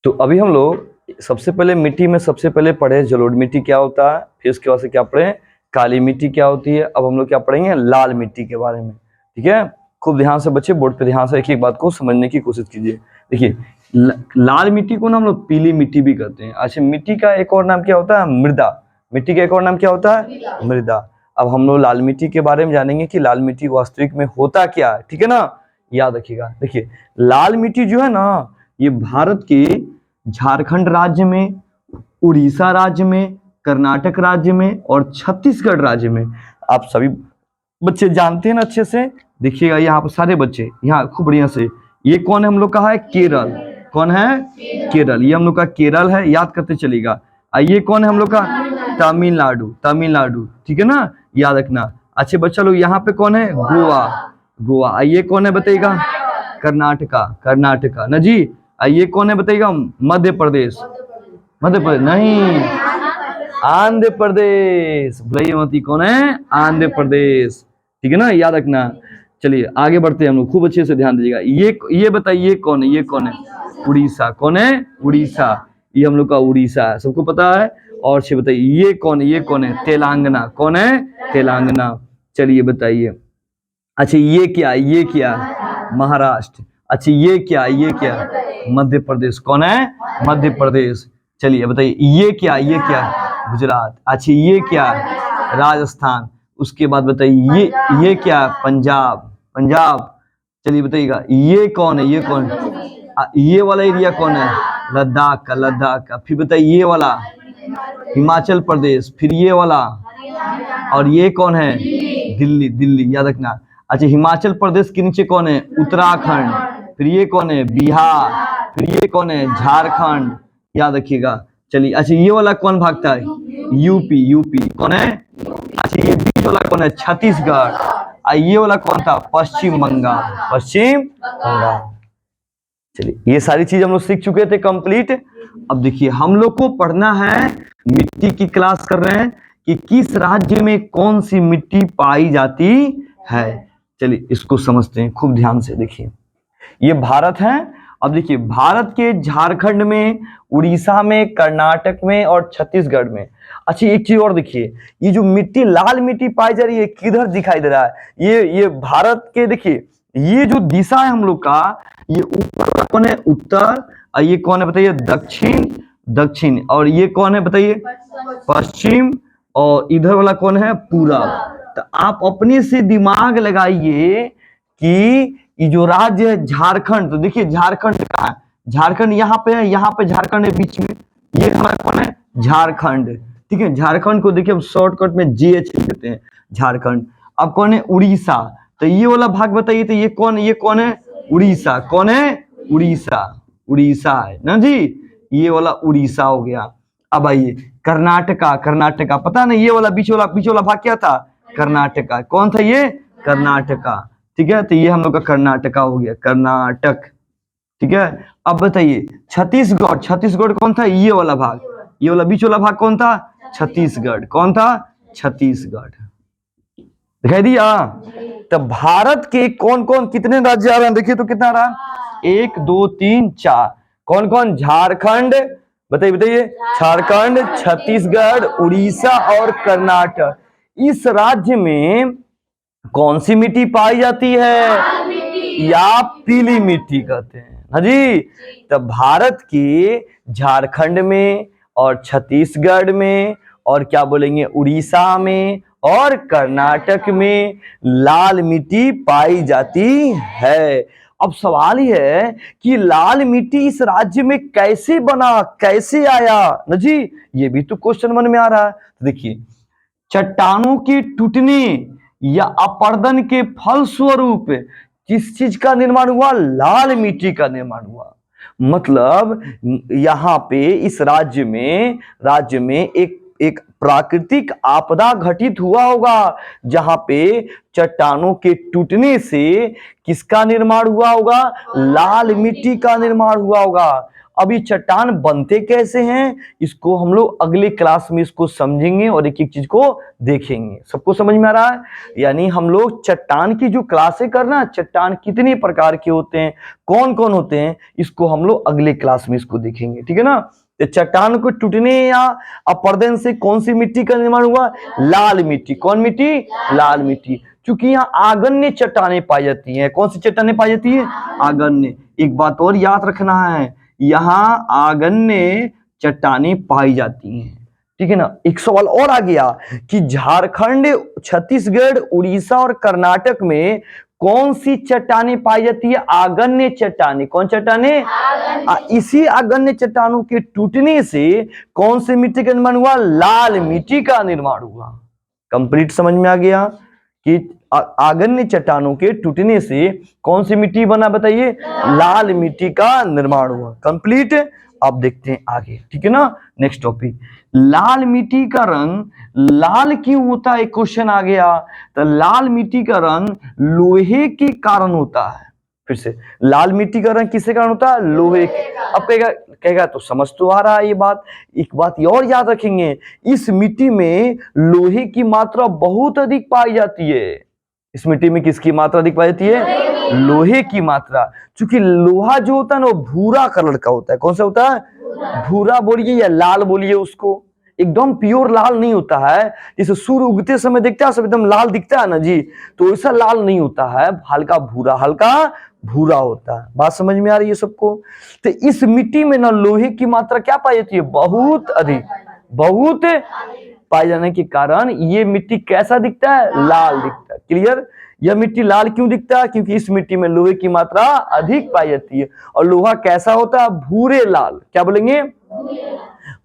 तो अभी हम लोग सबसे पहले मिट्टी में सबसे पहले पढ़े जलोढ़ मिट्टी क्या होता है, फिर उसके बाद से क्या पढ़े काली मिट्टी क्या होती है। अब हम लोग क्या पढ़ेंगे लाल मिट्टी के बारे में। ठीक है, खूब ध्यान से बच्चे बोर्ड पे ध्यान से एक एक बात को समझने की कोशिश कीजिए। देखिए लाल मिट्टी को ना हम लोग पीली मिट्टी भी कहते हैं। अच्छा, मिट्टी का एक और नाम क्या होता है मृदा। मिट्टी का एक और नाम क्या होता है मृदा। अब हम लोग लाल मिट्टी के बारे में जानेंगे कि लाल मिट्टी वास्तविक में होता क्या है। ठीक है ना, याद रखिएगा। देखिए लाल मिट्टी जो है ना, ये भारत के झारखंड राज्य में, उड़ीसा राज्य में, कर्नाटक राज्य में और छत्तीसगढ़ राज्य में आप सभी बच्चे जानते हैं ना अच्छे से। देखिएगा यहाँ पर सारे बच्चे यहाँ खूब बढ़िया से, ये कौन है हम लोग का है केरल। कौन है केरल, ये हम लोग का केरल है, याद करते चलेगा। ये कौन है हम लोग का तमिलनाडु। तमिलनाडु, ठीक है ना, याद रखना। अच्छे बच्चा लोग यहाँ पे कौन है गोवा। गोवा। ये कौन है बताइएगा कर्नाटका। कर्नाटका ना जी। ये कौन है बताइएगा मध्य प्रदेश। मध्य प्रदेश नहीं, आंध्र प्रदेश। भूलिए मत, कौन है आंध्र प्रदेश। ठीक है ना, याद रखना। चलिए आगे बढ़ते हैं हम लोग, खूब अच्छे से ध्यान दीजिएगा। ये बताइए कौन है, ये कौन है उड़ीसा। कौन है उड़ीसा, ये हम लोग का उड़ीसा है, सबको पता है। और से बताइए ये कौन है, ये कौन है तेलंगाना। कौन है तेलंगाना। चलिए बताइए। अच्छा ये क्या, ये क्या महाराष्ट्र। अच्छा ये क्या, ये क्या मध्य प्रदेश। कौन है मध्य प्रदेश। चलिए बताइए ये क्या, ये क्या गुजरात। अच्छा ये क्या राजस्थान। उसके बाद बताइए ये क्या पंजाब। पंजाब। चलिए बताइएगा ये कौन है, ये कौन ये वाला एरिया कौन है लद्दाख का। लद्दाख का। फिर बताइए ये वाला हिमाचल प्रदेश। फिर ये वाला, और ये कौन है दिल्ली। दिल्ली, याद रखना। अच्छा हिमाचल प्रदेश के नीचे कौन है उत्तराखंड। फिर ये कौन है बिहार। फिर ये कौन है झारखंड, याद रखिएगा। चलिए अच्छा ये वाला कौन भागता है यूपी। यूपी कौन है। अच्छा ये बीच वाला कौन है छत्तीसगढ़। ये वाला कौन था पश्चिम बंगाल। पश्चिम बंगाल। चलिए ये सारी चीज हम लोग सीख चुके थे कंप्लीट। अब देखिए हम लोग को पढ़ना है, मिट्टी की क्लास कर रहे हैं कि किस राज्य में कौन सी मिट्टी पाई जाती है। चलिए इसको समझते हैं खूब ध्यान से। देखिए ये भारत है। अब देखिए भारत के झारखंड में, उड़ीसा में, कर्नाटक में और छत्तीसगढ़ में। अच्छा एक चीज और देखिए, ये जो मिट्टी लाल मिट्टी पाई जा रही है किधर दिखाई दे रहा है। ये भारत के, देखिए ये जो दिशा है हम लोग का, ये ऊपर कौन है उत्तर, और ये कौन है बताइए दक्षिण। दक्षिण। और ये कौन है बताइए पश्चिम। और इधर वाला कौन है पूरब। तो आप अपने से दिमाग लगाइए कि ये जो राज्य है झारखंड, तो देखिए झारखंड कहाँ है, झारखंड यहाँ पे है, यहाँ पे झारखंड है बीच में। ये हमारा कौन है झारखंड। ठीक है, झारखंड को देखिए हम शॉर्टकट में JH लिख देते हैं झारखंड। अब कौन है उड़ीसा, तो ये वाला भाग बताइए, तो ये कौन है उड़ीसा। कौन है उड़ीसा। उड़ीसा है ना जी, ये वाला उड़ीसा हो गया। अब आइए कर्नाटका। कर्नाटका पता नहीं, ये वाला बीच वाला भाग क्या था कर्नाटका। कौन था ये कर्नाटका। ठीक है, तो ये हम लोग का कर्नाटका हो गया, कर्नाटक। ठीक है, अब बताइए छत्तीसगढ़। छत्तीसगढ़ कौन था ये वाला भाग, ये वाला बीच वाला भाग कौन था छत्तीसगढ़। कौन था छत्तीसगढ़। दिखाई दिया। तो भारत के कौन कौन कितने राज्य आ रहे हैं, देखिए तो कितना आ रहा है 1 2 3 4। कौन कौन झारखंड, बताइए बताइए झारखंड, छत्तीसगढ़, उड़ीसा और कर्नाटक। इस राज्य में कौन सी मिट्टी पाई जाती है या पीली मिट्टी कहते हैं ना जी। तो भारत के झारखंड में और छत्तीसगढ़ में और क्या बोलेंगे उड़ीसा में और कर्नाटक में लाल मिट्टी पाई जाती है। अब सवाल यह है कि लाल मिट्टी इस राज्य में कैसे बना, कैसे आया ना जी, ये भी तो क्वेश्चन मन में आ रहा है। देखिए चट्टानों के टूटने या अपरदन के फलस्वरूप किस चीज का निर्माण हुआ, लाल मिट्टी का निर्माण हुआ। मतलब यहाँ पे इस राज्य में एक एक प्राकृतिक आपदा घटित हुआ होगा जहां पे चट्टानों के टूटने से किसका निर्माण हुआ होगा, लाल मिट्टी का निर्माण हुआ होगा। अब ये चट्टान बनते कैसे हैं, इसको हम लोग अगले क्लास में इसको समझेंगे और एक एक चीज को देखेंगे। सबको समझ में आ रहा है? यानी हम लोग चट्टान की जो क्लासें करना, चट्टान कितने प्रकार के होते हैं, कौन कौन होते हैं, इसको हम लोग अगले क्लास में इसको देखेंगे, ठीक है ना। तो चट्टान को टूटने या अपरदन से कौन सी मिट्टी का निर्माण हुआ, लाल मिट्टी। कौन मिट्टी, लाल मिट्टी। चूंकि यहाँ आगन्य चट्टानें पाई जाती हैं। कौन सी चट्टानें पाई जाती है, आगन्य। एक बात और याद रखना है, यहाँ आगन्य चट्टानें पाई जाती हैं, ठीक है ना। एक सवाल और आ गया कि झारखंड, छत्तीसगढ़, उड़ीसा और कर्नाटक में कौन सी चट्टानें पाई जाती है, आगन्य चट्टानें। कौन चट्टानें, इसी आगन्य चट्टानों के टूटने से कौन सी मिट्टी का निर्माण हुआ, लाल मिट्टी का निर्माण हुआ। कंप्लीट समझ में आ गया कि आगन्य चट्टानों के टूटने से कौन सी मिट्टी बना, बताइए, लाल मिट्टी का निर्माण हुआ। कंप्लीट। अब देखते हैं आगे, ठीक है ना। नेक्स्ट टॉपिक, लाल मिट्टी का रंग लाल क्यों होता है, क्वेश्चन आ गया। तो लाल मिट्टी का रंग लोहे के कारण होता है। फिर से, लाल मिट्टी का रंग किसके कारण होता है, लोहे के। अब कहेगा तो समझ तो आ रहा है ये बात। एक बात ये और याद रखेंगे, इस मिट्टी में लोहे की मात्रा बहुत अधिक पाई जाती है। इस मिट्टी में किसकी मात्रा अधिक पाई जाती है, लोहे की मात्रा। क्योंकि लोहा जो होता है ना वो भूरा कलर का होता है। कौन सा होता है, भूरा बोलिए या लाल बोलिए उसको, एकदम प्योर लाल नहीं होता है। जैसे सूर्य उगते समय देखता है सब एकदम लाल दिखता है ना जी, तो ऐसा लाल नहीं होता है, हल्का भूरा होता है। बात समझ में आ रही है सबको। तो इस मिट्टी में ना लोहे की मात्रा क्या पाई जाती है, बहुत अधिक, बहुत पाए जाने के कारण ये मिट्टी कैसा दिखता है, लाल दिखता है। क्लियर। यह मिट्टी लाल क्यों दिखता है, क्योंकि इस मिट्टी में लोहे की मात्रा अधिक पाई जाती है। और लोहा कैसा होता है, भूरे लाल, क्या बोलेंगे,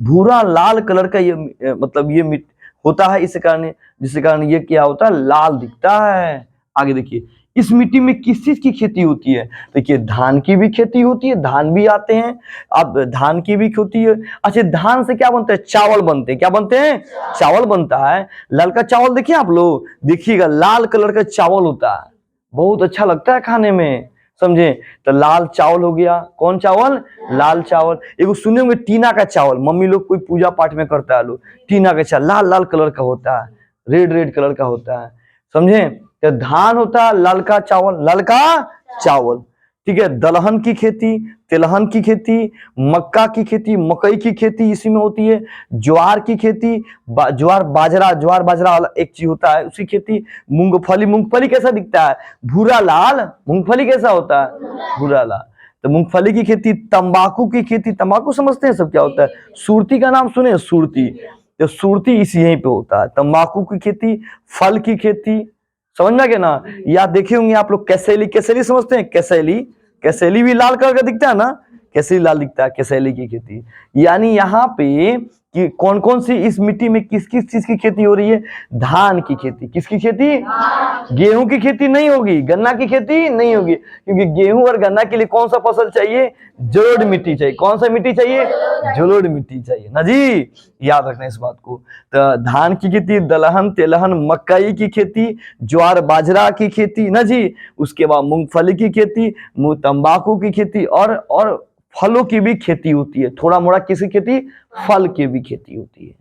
भूरा लाल कलर का ये मतलब ये मिट्टी होता है। इस कारण, जिसके कारण ये क्या होता है, लाल दिखता है। आगे देखिए, इस मिट्टी में किस चीज की खेती होती है, देखिए धान की भी खेती होती है, धान भी आते हैं। अब धान की भी होती है। अच्छा, धान से क्या बनता है, चावल बनते हैं। क्या बनते हैं, चावल बनता है। ललका चावल देखिए आप लोग, देखिएगा लाल कलर का चावल होता है, बहुत अच्छा लगता है खाने में, समझे। तो लाल चावल हो गया। कौन चावल, लाल चावल। एगो सुने होंगे टीना का चावल, मम्मी लोग कोई पूजा पाठ में करता है लोग, टीना का चावल लाल लाल कलर का होता है, रेड कलर का होता है, समझे। तो धान होता है ललका चावल, ठीक है। दलहन की खेती, तिलहन की खेती, मक्का की खेती, मकई की खेती इसी में होती है। ज्वार की खेती, ज्वार बाजरा एक चीज होता है, उसकी खेती। मूंगफली कैसा दिखता है, भूरा लाल। मूंगफली कैसा होता है, भूरा लाल। तो मूंगफली की खेती। तंबाकू की खेती, तंबाकू समझते हैं सब क्या होता है, सुरती का नाम सुने, सुरती। तो सुरती इसी यहीं पे होता है, तंबाकू की खेती। फल की खेती, समझ में आ गया ना। या देखे होंगे आप लोग कैसेली समझते हैं, कैसेली भी लाल कलर का दिखता है ना, कैसेली लाल दिखता है, कैसेली की खेती। यानी यहाँ पे कि कौन कौन सी इस मिट्टी में किस किस चीज की खेती हो रही है, धान की खेती। किसकी खेती, गेहूं की खेती नहीं होगी, गन्ना की खेती नहीं होगी, क्योंकि गेहूं और गन्ना के लिए कौन सा फसल चाहिए, जलोढ़ मिट्टी चाहिए। कौन सा मिट्टी चाहिए, जलोढ़ मिट्टी चाहिए ना जी, याद रखना इस बात को। तो धान की खेती, दलहन तिलहन मकई की खेती, ज्वार बाजरा की खेती ना जी, उसके बाद मूंगफली की खेती, तंबाकू की खेती, और फलों की भी खेती होती है। थोड़ा मोड़ा किसी खेती, फल की भी खेती होती है,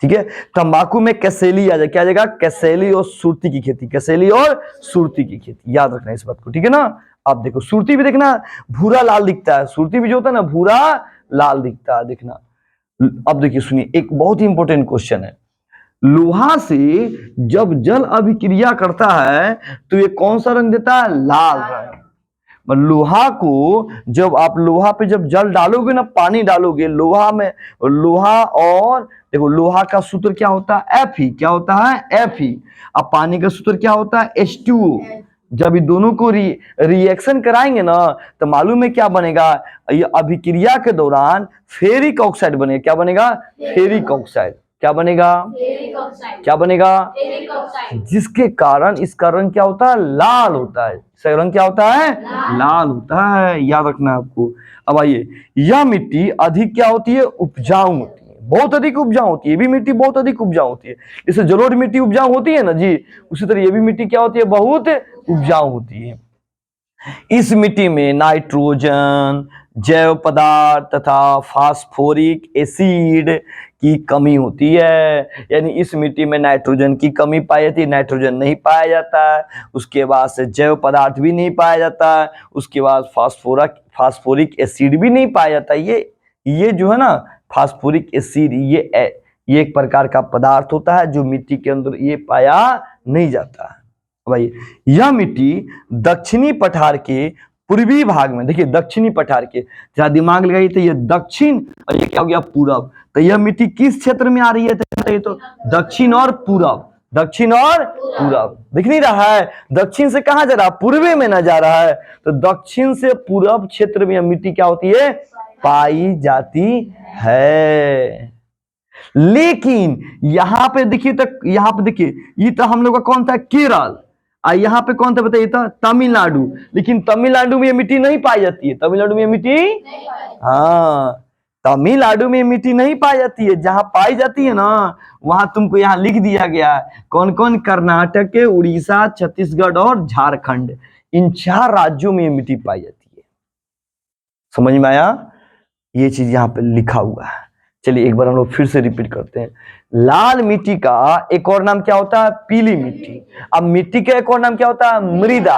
ठीक है। तंबाकू में कैसेली आ जाए, क्या आ जाएगा, कैसेली और सुरती की खेती, कैसेली और सुरती की खेती, याद रखना इस बात को, ठीक है ना। आप देखो सुरती भी देखना भूरा लाल दिखता है, सुरती भी जो होता है ना भूरा लाल दिखता है, देखना। अब देखिए सुनिए, एक बहुत ही इंपॉर्टेंट क्वेश्चन है। लोहा से जब जल अभिक्रिया करता है तो ये कौन सा रंग देता है, लाल रंग। लोहा को जब आप लोहा पे जब जल डालोगे ना, पानी डालोगे लोहा में, लोहा और देखो लोहा का सूत्र क्या होता है, Fe। क्या होता है, Fe। अब पानी का सूत्र क्या होता है, H2O। जब ये दोनों को रिएक्शन कराएंगे ना तो मालूम है क्या बनेगा, ये अभिक्रिया के दौरान फेरिक ऑक्साइड बनेगा। क्या बनेगा, फेरिक ऑक्साइड। क्या बनेगा, क्या बनेगा, जिसके कारण इसका रंग क्या होता है, लाल होता है। इसका रंग क्या होता है, लाल होता है, याद रखना आपको। अब आइए, यह मिट्टी अधिक क्या होती है, उपजाऊ होती है। बहुत अधिक उपजाऊ होती है, ये भी मिट्टी बहुत अधिक उपजाऊ होती है। जैसे जलोढ़ मिट्टी उपजाऊ होती है ना जी, उसी तरह ये भी मिट्टी क्या होती है, बहुत उपजाऊ होती है। इस मिट्टी में नाइट्रोजन, जैव पदार्थ तथा फास्फोरिक एसिड की कमी होती है। यानी इस मिट्टी में नाइट्रोजन की कमी पाई जाती है, नाइट्रोजन नहीं पाया जाता है। उसके बाद से जैव पदार्थ भी नहीं पाया जाता है। उसके बाद फास्फोरिक एसिड भी नहीं पाया जाता। ये जो है ना फास्फोरिक एसिड, ये एक प्रकार का पदार्थ होता है जो मिट्टी के अंदर ये पाया नहीं जाता है। भाई यह मिट्टी दक्षिणी पठार के पूर्वी भाग में, देखिए दक्षिणी पठार के, जरा दिमाग लगाइए, तो ये दक्षिण और ये क्या हो गया पूरब। तो यह मिट्टी किस क्षेत्र में आ रही है, तो दक्षिण और पूरब, दक्षिण और पूरब। दिख नहीं रहा है, दक्षिण से कहां जा रहा है, पूर्वे में ना जा रहा है। तो दक्षिण से पूरब क्षेत्र में यह मिट्टी क्या होती है, पाई जाती है। लेकिन यहां पे देखिए, तो यहां पे देखिए, ये तो हम लोग का कौन था, केरल, और यहाँ पे कौन था बताइए, था तमिलनाडु। लेकिन तमिलनाडु में ये मिट्टी नहीं पाई जाती है, तमिलनाडु में ये मिट्टी, हाँ तमिलनाडु में मिट्टी नहीं पाई जाती है। जहां पाई जाती है ना, वहां तुमको यहाँ लिख दिया गया है कौन कौन, कर्नाटक, उड़ीसा, छत्तीसगढ़ और झारखंड, इन 4 राज्यों में ये मिट्टी पाई जाती है। समझ में आया, ये चीज यहाँ पे लिखा हुआ है। चलिए एक बार हम लोग फिर से रिपीट करते हैं। लाल मिट्टी का एक और नाम क्या होता है, पीली मिट्टी। अब मिट्टी का एक और नाम क्या होता है, मृदा।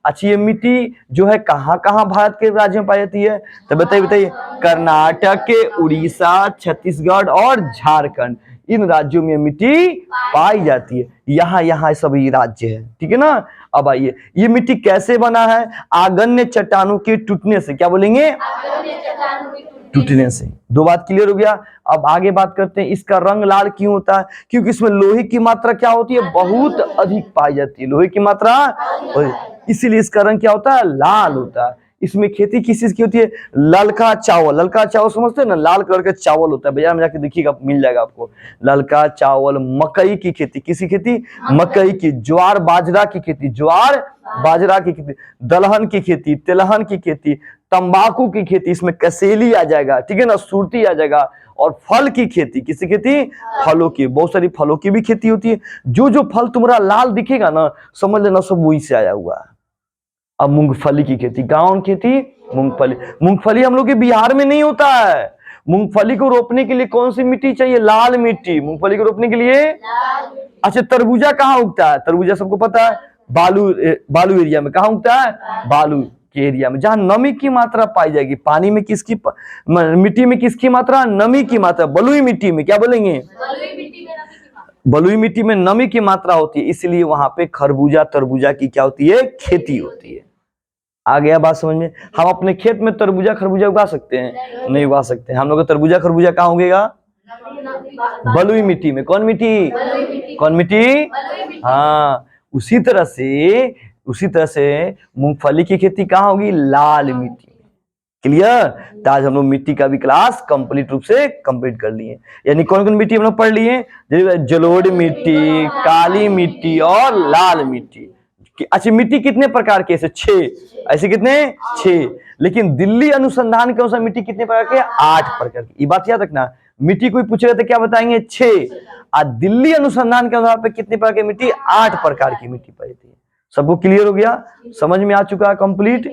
अच्छा ये मिट्टी जो है कहाँ कहाँ भारत के राज्यों में पाई जाती है, तो बताइए, कर्नाटक, उड़ीसा, छत्तीसगढ़ और झारखंड, इन राज्यों में मिट्टी पाई जाती है। यहाँ सभी राज्य है, ठीक है ना। अब आइए, ये मिट्टी कैसे बना है, आगन्य चट्टानों के टूटने से, क्या बोलेंगे, टूटने से। 2 बात क्लियर हो गया। अब आगे बात करते हैं, इसका रंग लाल क्यों होता है, क्योंकि इसमें लोहे की मात्रा क्या होती है, बहुत अधिक पाई जाती है, लोहे की मात्रा, इसीलिए इसका रंग क्या होता है, लाल होता है। इसमें खेती किस चीज की होती है, ललका चावल, ललका चावल समझते हैं ना, लाल कलर का चावल होता है, बाजार में जाके देखिएगा मिल जाएगा आपको। ललका चावल, मकई की खेती, किसी खेती, मकई की, ज्वार बाजरा की खेती, ज्वार बाजरा की खेती, दलहन की खेती, तिलहन की खेती, तंबाकू की खेती, इसमें कसेली आ जाएगा, ठीक है ना, सुरती आ जाएगा। और फल की खेती, किसी खेती, फलों की, बहुत सारी फलों की भी खेती होती है। जो फल तुम्हारा लाल दिखेगा ना, समझ लेना सब वही से आया हुआ है। अब मूंगफली की खेती, गाँव खेती, मूंगफली हम लोग के बिहार में नहीं होता है। मूंगफली को रोपने के लिए कौन सी मिट्टी चाहिए, लाल मिट्टी, मूंगफली को रोपने के लिए। अच्छा तरबूजा कहाँ उगता है, तरबूजा सबको पता है, बालू एरिया में। कहाँ उगता है, बालू के एरिया में, जहां नमी की मात्रा पाई जाएगी। पानी में किसकी, मिट्टी में किसकी मात्रा, नमी की मात्रा। बलुई मिट्टी में, क्या बोलेंगे, बलुई मिट्टी में नमी की मात्रा होती है, इसलिए वहां पे खरबूजा तरबूजा की क्या होती है, खेती होती है। आ गया बात समझ में। हम अपने खेत में तरबूजा खरबूजा उगा सकते हैं, नहीं उगा सकते। हम लोग का तरबूजा खरबूजा कहाँ उगेगा, बलुई मिट्टी में। कौन मिट्टी, कौन मिट्टी, हाँ। उसी तरह से मूंगफली की खेती कहाँ होगी, लाल मिट्टी में। क्लियर। तो आज हम लोग मिट्टी का भी क्लास कंप्लीट रूप से कंप्लीट कर लिए। यानी कौन कौन मिट्टी हम लोग पढ़ लिए, जलोढ़ मिट्टी, काली मिट्टी और लाल मिट्टी। अच्छा मिट्टी कितने प्रकार के, ऐसे 6, ऐसे कितने 6। लेकिन दिल्ली अनुसंधान के अनुसार मिट्टी कितने प्रकार के, 8 प्रकार की। ये बात याद रखना, मिट्टी कोई पूछेगा तो क्या बताएंगे, 6। और दिल्ली अनुसंधान के आधार पर कितने प्रकार की मिट्टी, 8 प्रकार की मिट्टी पाई जाती है। सबको क्लियर हो गया, समझ में आ चुका है कंप्लीट।